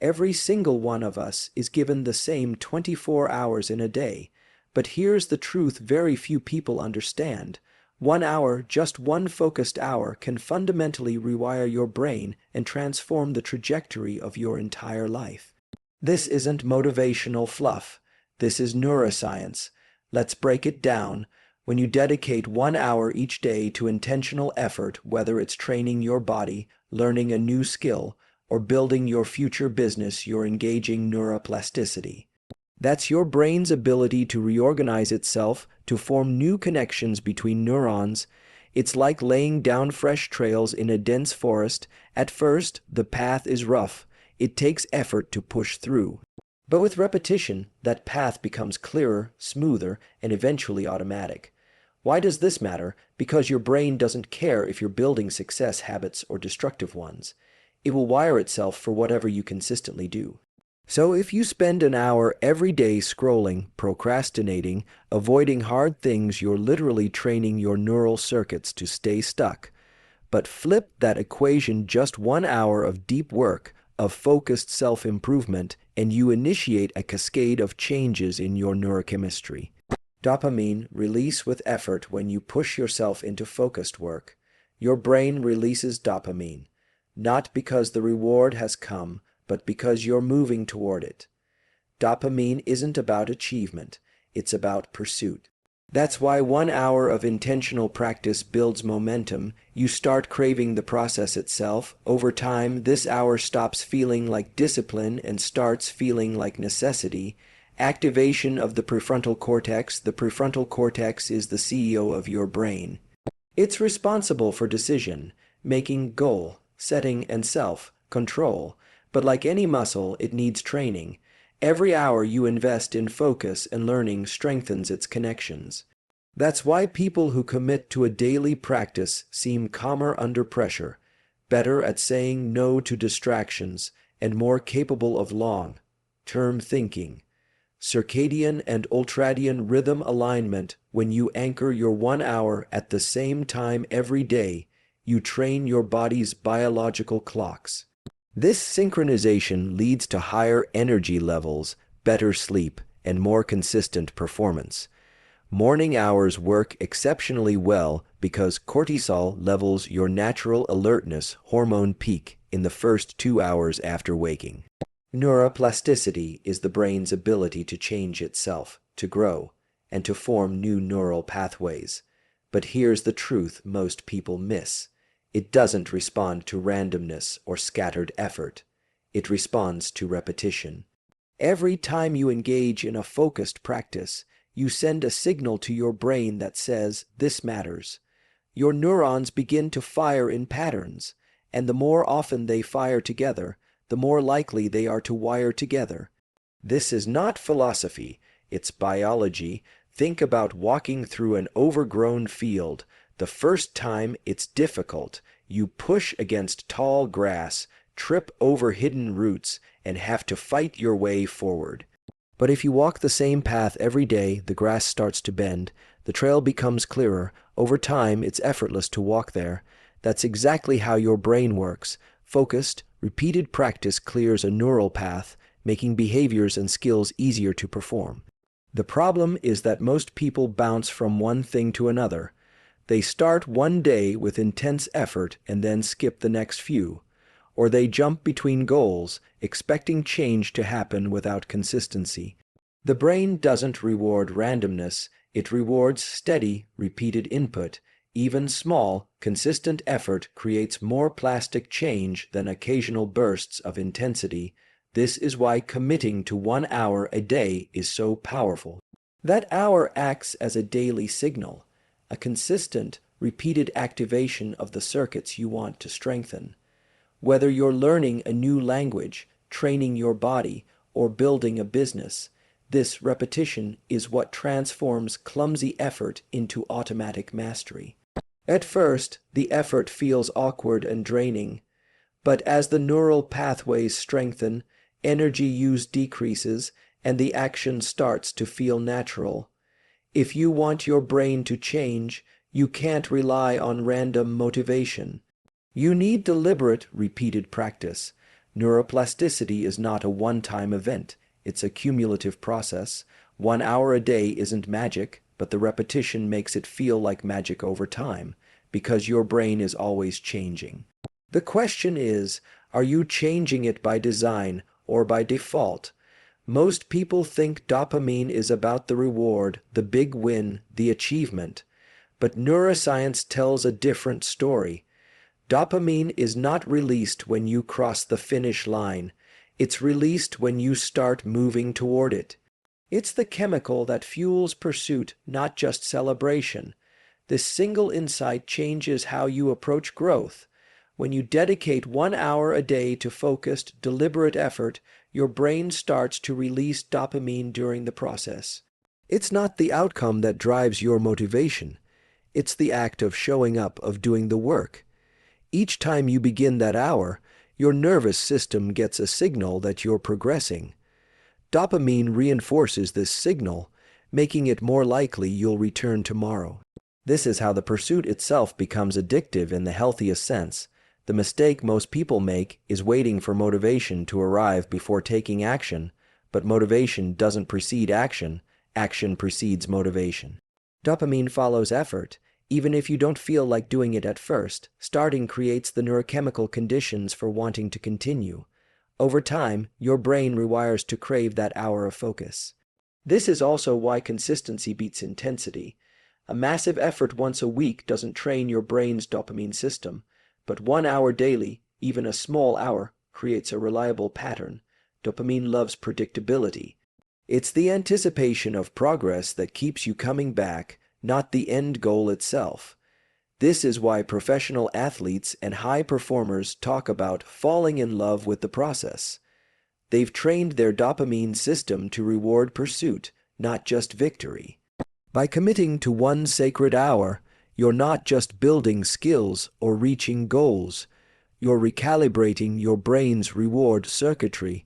Every single one of us is given the same 24 hours in a day. But here's the truth very few people understand. 1 hour, just one focused hour, can fundamentally rewire your brain and transform the trajectory of your entire life. This isn't motivational fluff. This is neuroscience. Let's break it down. When you dedicate 1 hour each day to intentional effort, whether it's training your body, learning a new skill, or building your future business, you're engaging neuroplasticity. That's your brain's ability to reorganize itself, to form new connections between neurons. It's like laying down fresh trails in a dense forest. At first, the path is rough. It takes effort to push through. But with repetition, that path becomes clearer, smoother, and eventually automatic. Why does this matter? Because your brain doesn't care if you're building success habits or destructive ones. It will wire itself for whatever you consistently do. So if you spend an hour every day scrolling, procrastinating, avoiding hard things, you're literally training your neural circuits to stay stuck. But flip that equation, just 1 hour of deep work, of focused self-improvement, and you initiate a cascade of changes in your neurochemistry. Dopamine release with effort. When you push yourself into focused work, your brain releases dopamine, not because the reward has come, but because you're moving toward it. Dopamine isn't about achievement, it's about pursuit. That's why 1 hour of intentional practice builds momentum. You start craving the process itself. Over time, this hour stops feeling like discipline and starts feeling like necessity. Activation of the prefrontal cortex. The prefrontal cortex is the CEO of your brain. It's responsible for decision making, goal setting, and self-control. But like any muscle, it needs training. Every hour you invest in focus and learning strengthens its connections. That's why people who commit to a daily practice seem calmer under pressure, better at saying no to distractions, and more capable of long-term thinking. Circadian and ultradian rhythm alignment. When you anchor your 1 hour at the same time every day, you train your body's biological clocks. This synchronization leads to higher energy levels, better sleep, and more consistent performance. Morning hours work exceptionally well because cortisol levels, your natural alertness hormone, peak in the first 2 hours after waking. Neuroplasticity is the brain's ability to change itself, to grow, and to form new neural pathways. But here's the truth most people miss. It doesn't respond to randomness or scattered effort. It responds to repetition. Every time you engage in a focused practice, you send a signal to your brain that says, "This matters." Your neurons begin to fire in patterns, and the more often they fire together, the more likely they are to wire together. This is not philosophy, it's biology. Think about walking through an overgrown field. The first time it's difficult. You push against tall grass, trip over hidden roots, and have to fight your way forward. But if you walk the same path every day, the grass starts to bend, the trail becomes clearer. Over time, it's effortless to walk there. That's exactly how your brain works. Focused, repeated practice clears a neural path, making behaviors and skills easier to perform. The problem is that most people bounce from one thing to another. They start one day with intense effort and then skip the next few. Or they jump between goals, expecting change to happen without consistency. The brain doesn't reward randomness, it rewards steady, repeated input. Even small, consistent effort creates more plastic change than occasional bursts of intensity. This is why committing to 1 hour a day is so powerful. That hour acts as a daily signal, a consistent, repeated activation of the circuits you want to strengthen. Whether you're learning a new language, training your body, or building a business, this repetition is what transforms clumsy effort into automatic mastery. At first, the effort feels awkward and draining, but as the neural pathways strengthen, energy use decreases, and the action starts to feel natural. If you want your brain to change, you can't rely on random motivation. You need deliberate, repeated practice. Neuroplasticity is not a one-time event. It's a cumulative process. 1 hour a day isn't magic, but the repetition makes it feel like magic over time, because your brain is always changing. The question is, are you changing it by design or by default? Most people think dopamine is about the reward, the big win, the achievement. But neuroscience tells a different story. Dopamine is not released when you cross the finish line. It's released when you start moving toward it. It's the chemical that fuels pursuit, not just celebration. This single insight changes how you approach growth. When you dedicate 1 hour a day to focused, deliberate effort, your brain starts to release dopamine during the process. It's not the outcome that drives your motivation. It's the act of showing up, of doing the work. Each time you begin that hour, your nervous system gets a signal that you're progressing. Dopamine reinforces this signal, making it more likely you'll return tomorrow. This is how the pursuit itself becomes addictive in the healthiest sense. The mistake most people make is waiting for motivation to arrive before taking action, but motivation doesn't precede action, action precedes motivation. Dopamine follows effort. Even if you don't feel like doing it at first, starting creates the neurochemical conditions for wanting to continue. Over time, your brain rewires to crave that hour of focus. This is also why consistency beats intensity. A massive effort once a week doesn't train your brain's dopamine system, but 1 hour daily, even a small hour, creates a reliable pattern. Dopamine loves predictability. It's the anticipation of progress that keeps you coming back, not the end goal itself. This is why professional athletes and high performers talk about falling in love with the process. They've trained their dopamine system to reward pursuit, not just victory. By committing to one sacred hour, you're not just building skills or reaching goals. You're recalibrating your brain's reward circuitry.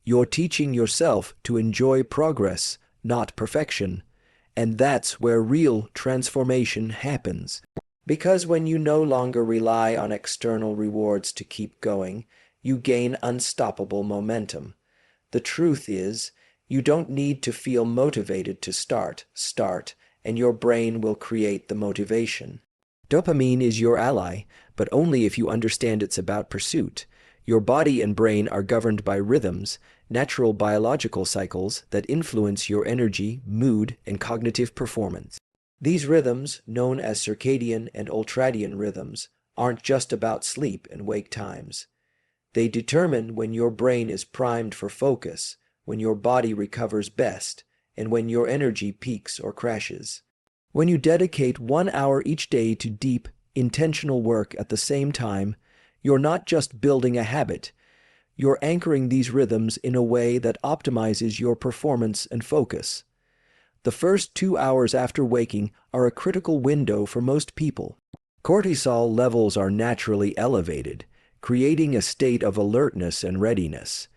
You're teaching yourself to enjoy progress, not perfection. And that's where real transformation happens. Because when you no longer rely on external rewards to keep going, you gain unstoppable momentum. The truth is, you don't need to feel motivated to start, and your brain will create the motivation. Dopamine is your ally, but only if you understand it's about pursuit. Your body and brain are governed by rhythms, natural biological cycles that influence your energy, mood, and cognitive performance. These rhythms, known as circadian and ultradian rhythms, aren't just about sleep and wake times. They determine when your brain is primed for focus, when your body recovers best, and when your energy peaks or crashes. When you dedicate 1 hour each day to deep, intentional work at the same time, you're not just building a habit. You're anchoring these rhythms in a way that optimizes your performance and focus. The first 2 hours after waking are a critical window for most people. Cortisol levels are naturally elevated, creating a state of alertness and readiness.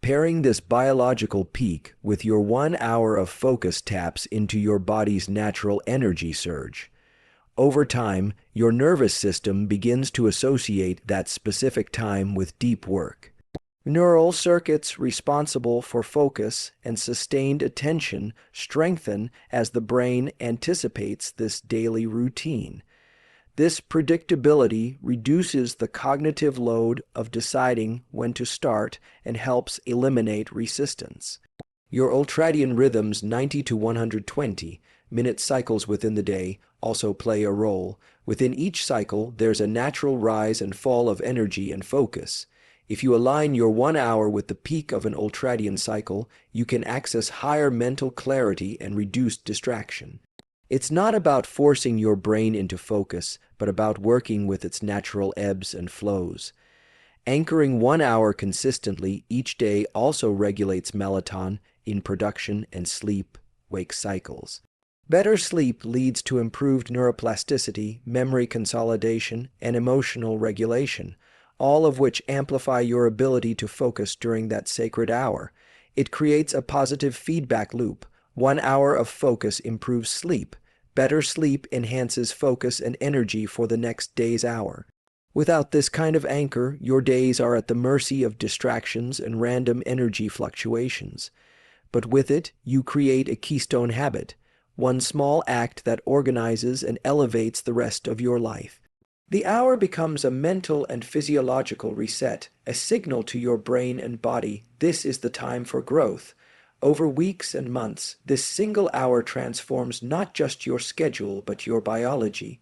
Pairing this biological peak with your 1 hour of focus taps into your body's natural energy surge. Over time, your nervous system begins to associate that specific time with deep work. Neural circuits responsible for focus and sustained attention strengthen as the brain anticipates this daily routine. This predictability reduces the cognitive load of deciding when to start and helps eliminate resistance. Your ultradian rhythms, 90 to 120-minute cycles within the day, also play a role. Within each cycle, there's a natural rise and fall of energy and focus. If you align your 1 hour with the peak of an ultradian cycle, you can access higher mental clarity and reduced distraction. It's not about forcing your brain into focus, but about working with its natural ebbs and flows. Anchoring 1 hour consistently each day also regulates melatonin in production and sleep-wake cycles. Better sleep leads to improved neuroplasticity, memory consolidation, and emotional regulation, all of which amplify your ability to focus during that sacred hour. It creates a positive feedback loop. 1 hour of focus improves sleep. Better sleep enhances focus and energy for the next day's hour. Without this kind of anchor, your days are at the mercy of distractions and random energy fluctuations. But with it, you create a keystone habit, one small act that organizes and elevates the rest of your life. The hour becomes a mental and physiological reset, a signal to your brain and body, this is the time for growth. Over weeks and months, this single hour transforms not just your schedule, but your biology.